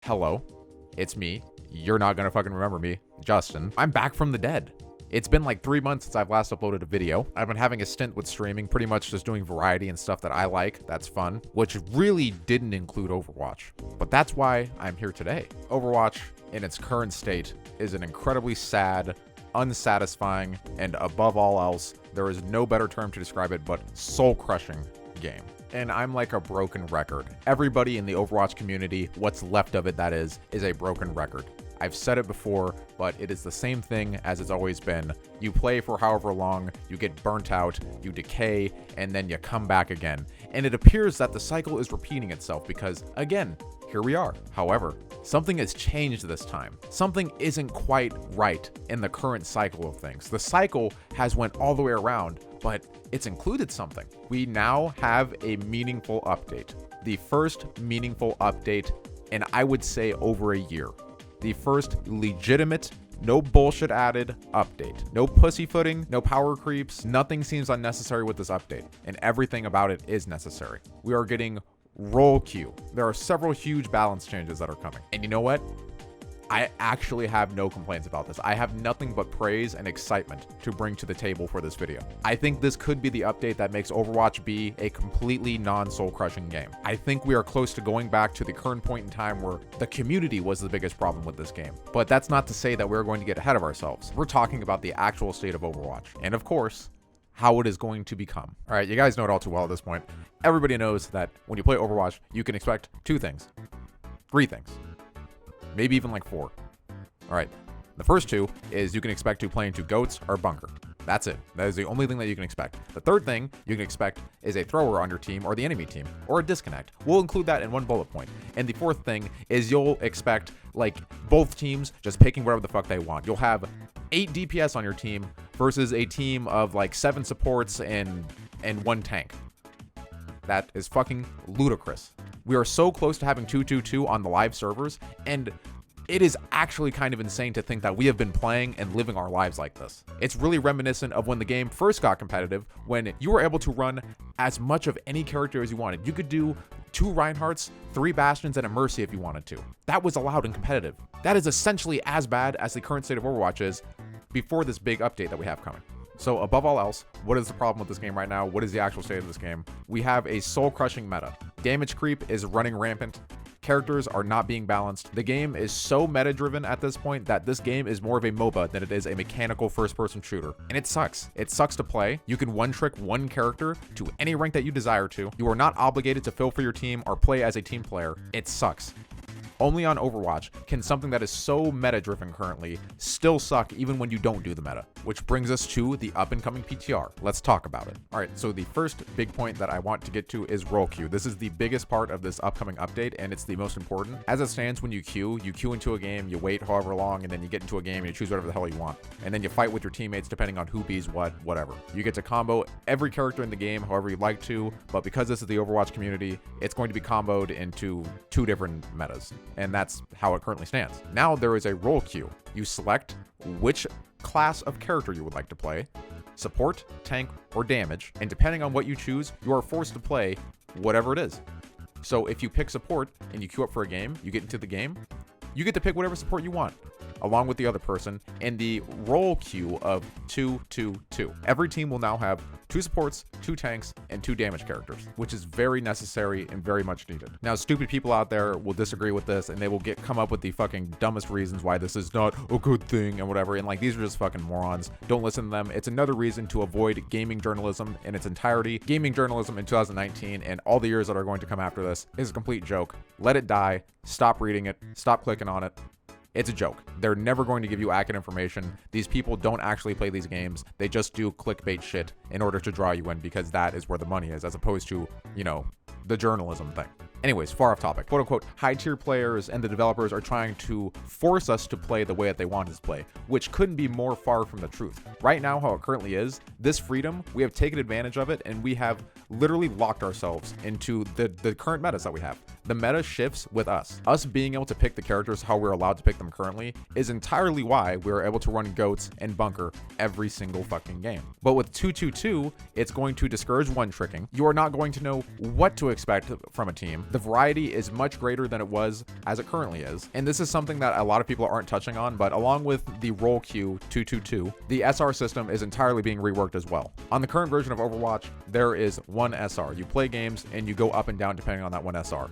Hello, it's me. You're not gonna fucking remember me, Justin. I'm back from the dead. It's been like 3 months since I've last uploaded a video. I've been having a stint with streaming, pretty much just doing variety and stuff that I like, that's fun, which really didn't include Overwatch. But that's why I'm here today. Overwatch, in its current state, is an incredibly sad, unsatisfying, and above all else, there is no better term to describe it but soul-crushing game. And I'm like a broken record. Everybody in the Overwatch community, what's left of it that is a broken record. I've said it before, but it is the same thing as it's always been. You play for however long, you get burnt out, you decay, and then you come back again. And it appears that the cycle is repeating itself because, again, here we are. However, something has changed this time. Something isn't quite right in the current cycle of things. The cycle has went all the way around, but it's included something. We now have a meaningful update. The first meaningful update in, I would say, over a year. The first legitimate, no bullshit added update. No pussyfooting, no power creeps. Nothing seems unnecessary with this update, and everything about it is necessary. We are getting role queue. There are several huge balance changes that are coming. And you know what? I actually have no complaints about this. I have nothing but praise and excitement to bring to the table for this video. I think this could be the update that makes Overwatch be a completely non-soul-crushing game. I think we are close to going back to the current point in time where the community was the biggest problem with this game. But that's not to say that we're going to get ahead of ourselves. We're talking about the actual state of Overwatch. And of course, how it is going to become. All right, you guys know it all too well at this point. Everybody knows that when you play Overwatch, you can expect 2 things, 3 things. Maybe even like 4. All right. The first 2 is you can expect to play into goats or bunker. That's it. That is the only thing that you can expect. The third thing you can expect is a thrower on your team or the enemy team or a disconnect. We'll include that in one bullet point. And the fourth thing is you'll expect like both teams just picking whatever the fuck they want. You'll have 8 DPS on your team versus a team of like 7 supports and 1 tank. That is fucking ludicrous. We are so close to having 2-2-2 on the live servers, and it is actually kind of insane to think that we have been playing and living our lives like this. It's really reminiscent of when the game first got competitive, when you were able to run as much of any character as you wanted. You could do 2 Reinhardts, 3 Bastions, and a Mercy if you wanted to. That was allowed and competitive. That is essentially as bad as the current state of Overwatch is before this big update that we have coming. So above all else, what is the problem with this game right now? What is the actual state of this game? We have a soul-crushing meta. Damage creep is running rampant. Characters are not being balanced. The game is so meta-driven at this point that this game is more of a MOBA than it is a mechanical first-person shooter. And it sucks. It sucks to play. You can one-trick one character to any rank that you desire to. You are not obligated to fill for your team or play as a team player. It sucks. Only on Overwatch can something that is so meta-driven currently still suck even when you don't do the meta. Which brings us to the up-and-coming PTR. Let's talk about it. All right, so the first big point that I want to get to is role queue. This is the biggest part of this upcoming update, and it's the most important. As it stands, when you queue into a game, you wait however long, and then you get into a game and you choose whatever the hell you want. And then you fight with your teammates depending on who bees what, whatever. You get to combo every character in the game however you'd like to, but because this is the Overwatch community, it's going to be comboed into 2 different metas. And that's how it currently stands. Now there is a role queue. You select which class of character you would like to play, support, tank, or damage, and depending on what you choose, you are forced to play whatever it is. So if you pick support and you queue up for a game, you get into the game, you get to pick whatever support you want, along with the other person, in the role queue of 2-2-2. Every team will now have 2 supports, 2 tanks, and 2 damage characters, which is very necessary and very much needed. Now, stupid people out there will disagree with this, and they will come up with the fucking dumbest reasons why this is not a good thing and whatever, and like, these are just fucking morons. Don't listen to them. It's another reason to avoid gaming journalism in its entirety. Gaming journalism in 2019 and all the years that are going to come after this is a complete joke. Let it die. Stop reading it. Stop clicking on it. It's a joke. They're never going to give you accurate information. These people don't actually play these games. They just do clickbait shit in order to draw you in because that is where the money is, as opposed to, you know, the journalism thing. Anyways, far off topic. Quote unquote, high tier players and the developers are trying to force us to play the way that they want us to play, which couldn't be more far from the truth. Right now, how it currently is, this freedom, we have taken advantage of it, and we have literally locked ourselves into the current metas that we have. The meta shifts with us. Us being able to pick the characters how we're allowed to pick them currently is entirely why we're able to run goats and bunker every single fucking game. But with 2-2-2, it's going to discourage one-tricking. You are not going to know what to expect from a team. The variety is much greater than it was as it currently is. And this is something that a lot of people aren't touching on, but along with the roll queue 222, the SR system is entirely being reworked as well. On the current version of Overwatch, there is one SR. You play games and you go up and down depending on that one SR.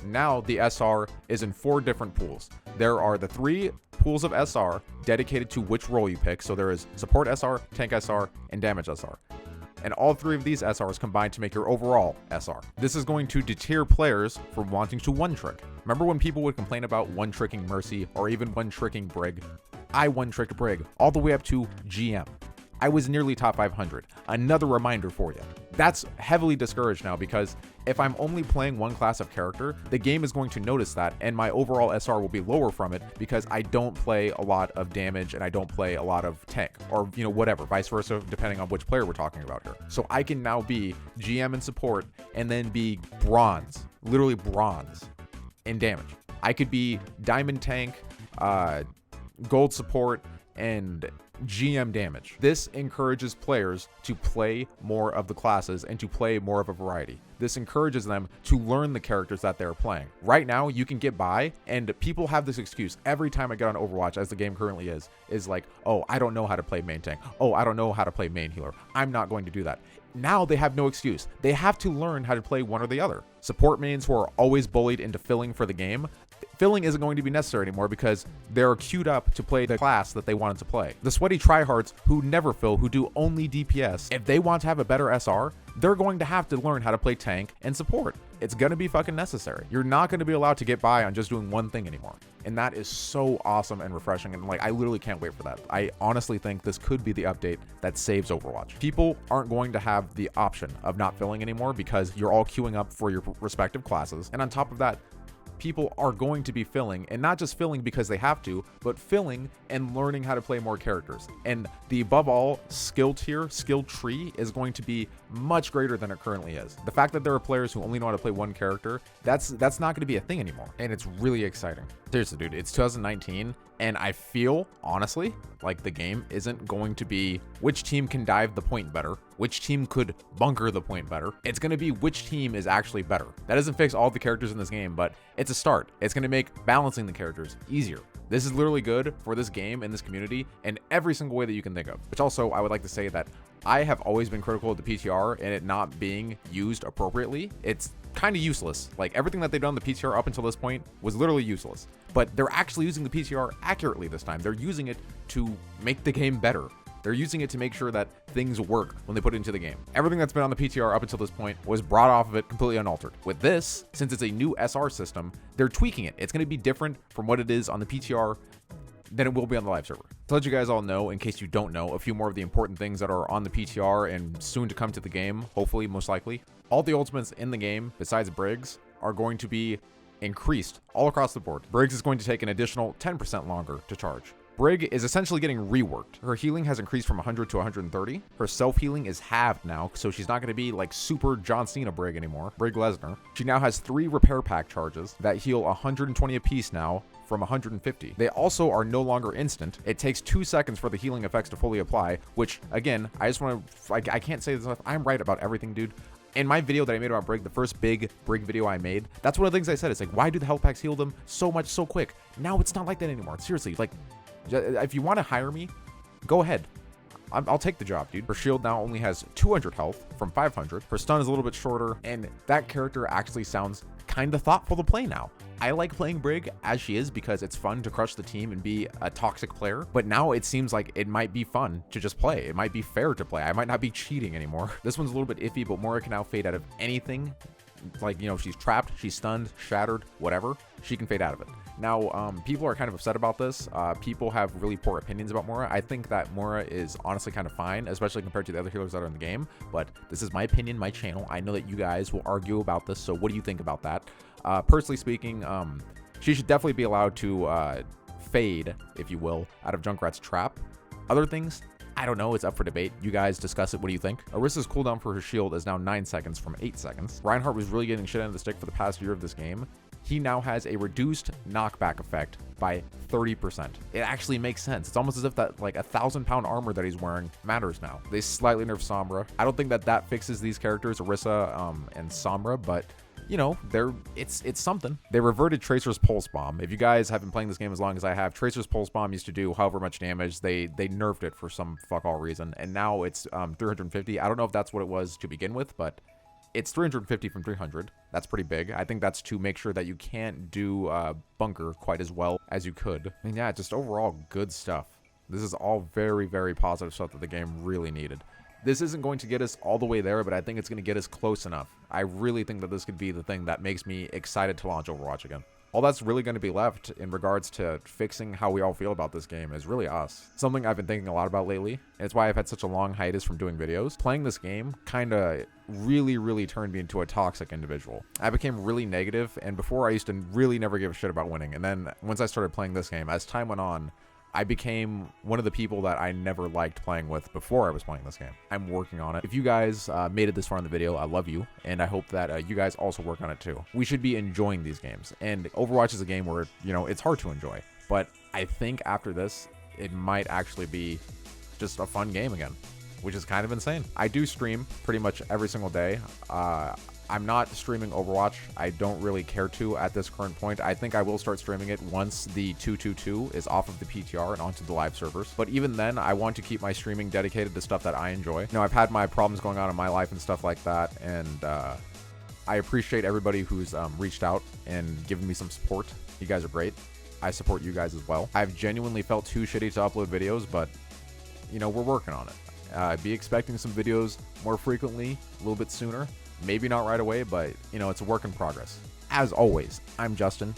Now the SR is in 4 different pools. There are the 3 pools of SR dedicated to which role you pick. So there is support SR, tank SR, and damage SR. And all 3 of these SRs combine to make your overall SR. This is going to deter players from wanting to one-trick. Remember when people would complain about one-tricking Mercy or even one-tricking Brig? I one-tricked Brig all the way up to GM. I was nearly top 500. Another reminder for you. That's heavily discouraged now because if I'm only playing one class of character, the game is going to notice that and my overall SR will be lower from it because I don't play a lot of damage and I don't play a lot of tank or, whatever, vice versa, depending on which player we're talking about here. So I can now be GM and support and then be bronze, literally bronze in damage. I could be diamond tank, gold support, and GM damage. This encourages players to play more of the classes and to play more of a variety. This encourages them to learn the characters that they're playing. Right now, you can get by, and people have this excuse every time I get on Overwatch, as the game currently is like, oh, I don't know how to play main tank. Oh, I don't know how to play main healer. I'm not going to do that. Now they have no excuse. They have to learn how to play one or the other. Support mains who are always bullied into filling for the game, filling isn't going to be necessary anymore because they're queued up to play the class that they wanted to play. The sweaty tryhards who never fill, who do only DPS, if they want to have a better SR, they're going to have to learn how to play tank and support. It's going to be fucking necessary. You're not going to be allowed to get by on just doing one thing anymore. And that is so awesome and refreshing. And I literally can't wait for that. I honestly think this could be the update that saves Overwatch. People aren't going to have the option of not filling anymore because you're all queuing up for your respective classes. And on top of that, people are going to be filling, and not just filling because they have to, but filling and learning how to play more characters. And the above all skill tier, skill tree is going to be much greater than it currently is. The fact that there are players who only know how to play one character, that's not going to be a thing anymore. And it's really exciting. Seriously, dude, it's 2019. And I feel, honestly, like the game isn't going to be which team can dive the point better, which team could bunker the point better. It's going to be which team is actually better. That doesn't fix all the characters in this game, but it's a start. It's going to make balancing the characters easier. This is literally good for this game and this community in every single way that you can think of. Which also, I would like to say that I have always been critical of the PTR and it not being used appropriately. It's kind of useless. Like everything that they've done the PTR up until this point was literally useless. But they're actually using the PTR accurately this time. They're using it to make the game better. They're using it to make sure that things work when they put it into the game. Everything that's been on the PTR up until this point was brought off of it completely unaltered. With this, since it's a new SR system, they're tweaking it. It's going to be different from what it is on the PTR than it will be on the live server. To let you guys all know, in case you don't know, a few more of the important things that are on the PTR and soon to come to the game, hopefully, most likely. All the ultimates in the game, besides Briggs, are going to be increased all across the board. Briggs is going to take an additional 10% longer to charge. Brig is essentially getting reworked. Her healing has increased from 100 to 130. Her self-healing is halved now, so she's not going to be like super John Cena Brig anymore. Brig Lesnar. She now has 3 repair pack charges that heal 120 apiece now from 150. They also are no longer instant. It takes 2 seconds for the healing effects to fully apply, which again, I just want to, I can't say this enough. I'm right about everything, dude. In my video that I made about Brig, the first big Brig video I made, that's one of the things I said. It's like, why do the health packs heal them so much so quick? Now it's not like that anymore. Seriously, like, if you want to hire me, go ahead. I'll take the job, dude. Her shield now only has 200 health from 500. Her stun is a little bit shorter, and that character actually sounds kind of thoughtful to play now. I like playing Brig as she is because it's fun to crush the team and be a toxic player, but now it seems like it might be fun to just play. It might be fair to play. I might not be cheating anymore. This one's a little bit iffy, but Moira can now fade out of anything. Like, you know, she's trapped, she's stunned, shattered, whatever, she can fade out of it. Now, people are kind of upset about this. People have really poor opinions about Moira. I think that Moira is honestly kind of fine, especially compared to the other healers that are in the game, but this is my opinion, my channel. I know that you guys will argue about this, so what do you think about that? Personally speaking, she should definitely be allowed to fade, if you will, out of Junkrat's trap. Other things, I don't know, it's up for debate. You guys discuss it. What do you think? Orisa's cooldown for her shield is now 9 seconds from 8 seconds. Reinhardt was really getting shit out of the stick for the past year of this game. He now has a reduced knockback effect by 30%. It actually makes sense. It's almost as if that like 1,000-pound armor that he's wearing matters now. They slightly nerfed Sombra. I don't think that fixes these characters, Orisa and Sombra, but you know, it's something. They reverted Tracer's Pulse Bomb. If you guys have been playing this game as long as I have, Tracer's Pulse Bomb used to do however much damage. They nerfed it for some fuck all reason, and now it's 350. I don't know if that's what it was to begin with, but it's 350 from 300. That's pretty big. I think that's to make sure that you can't do bunker quite as well as you could. I mean, yeah, just overall good stuff. This is all very, very positive stuff that the game really needed. This isn't going to get us all the way there, but I think it's going to get us close enough. I really think that this could be the thing that makes me excited to launch Overwatch again. All that's really going to be left in regards to fixing how we all feel about this game is really us. Something I've been thinking a lot about lately, and it's why I've had such a long hiatus from doing videos. Playing this game kind of really turned me into a toxic individual. I became really negative, and before I used to really never give a shit about winning. And then once I started playing this game, as time went on, I became one of the people that I never liked playing with before I was playing this game. I'm working on it. If you guys made it this far in the video, I love you, and I hope that you guys also work on it too. We should be enjoying these games, and Overwatch is a game where, you know, it's hard to enjoy, but I think after this, it might actually be just a fun game again, which is kind of insane. I do stream pretty much every single day. I'm not streaming Overwatch. I don't really care to at this current point. I think I will start streaming it once the 222 is off of the PTR and onto the live servers. But even then, I want to keep my streaming dedicated to stuff that I enjoy. You know, I've had my problems going on in my life and stuff like that, and I appreciate everybody who's reached out and given me some support. You guys are great. I support you guys as well. I've genuinely felt too shitty to upload videos, but, you know, we're working on it. Be expecting some videos more frequently, a little bit sooner. Maybe not right away, but, you know, it's a work in progress. As always, I'm Justin,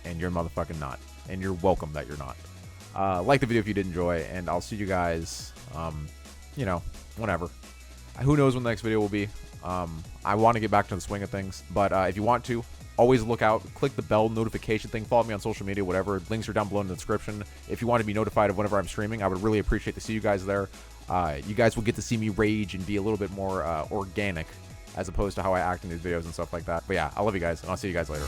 and you're motherfucking not. And you're welcome that you're not. Like the video if you did enjoy, and I'll see you guys, you know, whenever. Who knows when the next video will be. I want to get back to the swing of things, but if you want to, always look out. Click the bell notification thing. Follow me on social media, whatever. Links are down below in the description. If you want to be notified of whenever I'm streaming, I would really appreciate to see you guys there. You guys will get to see me rage and be a little bit more organic, as opposed to how I act in these videos and stuff like that. But yeah, I love you guys, and I'll see you guys later.